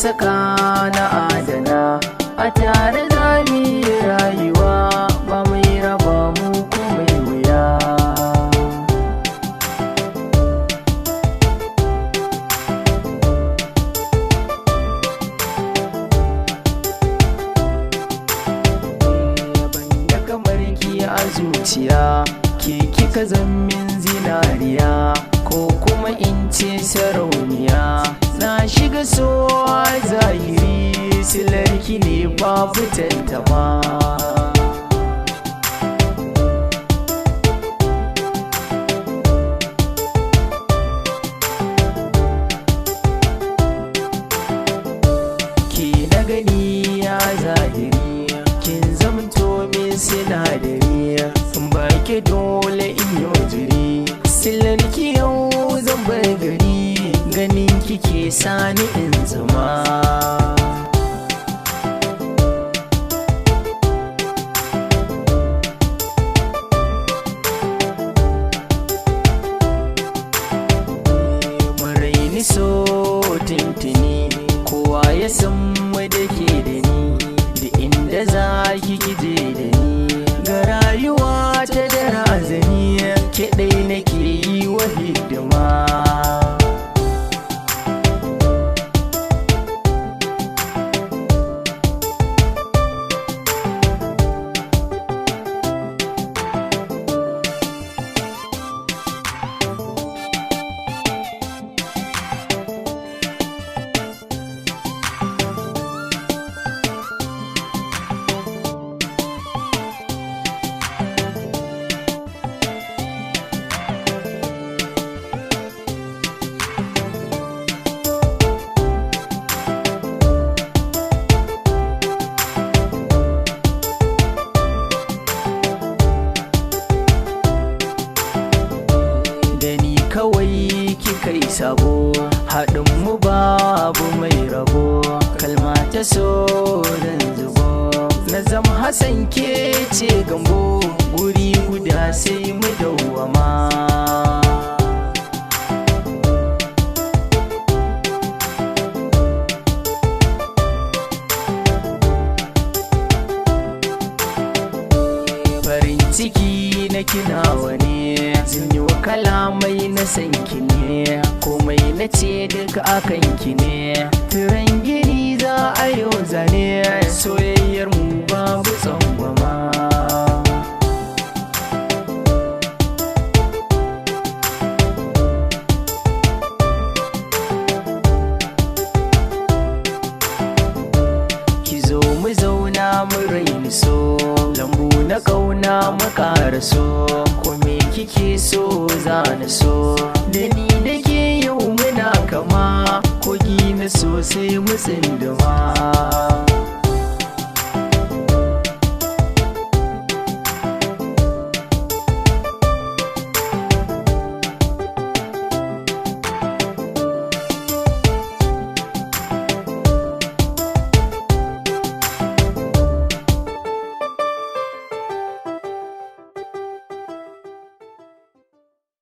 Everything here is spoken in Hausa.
saka na adana, a tare za mu yi rayuwa, ba mai raba mu ko mai wuya. Banda kamar ki a zuciya, ke kika zammin zinariya, ko kuma in ce sarauniya. Na shiga so a zahiri, silarki ne babu tantama. Ke na gani a zahiri, kin zamto min sinadari, in baki dole in yi jiri. Silarki yau zan bar gari, ganin kike sani in zama. Maraini so tintini, kowa ya san mu da ke da ni, da inda za ki kije da ni. Ga rayuwa ta da razani, ke ɗai nake yi wa hidima. Kawai kika yi sabo, haɗin mu babu mai rabo, kalma ta so zan zubo. Na zama Hassan ke ce gambo, guri guda sai mu dawwama. Farin ciki na kinawa ne, zan yi wa kalamai na san ki ne, komai na ce duka akan ki ne. Turan gini za a yau zane, soyayyar mu babu tsangwama. Ki zo mu zauna mu raini so, lambu na ƙauna mu ƙara so, kome kike so za na so. Da ni da ke yau muna kama, kogi na so sai mu tsinduma.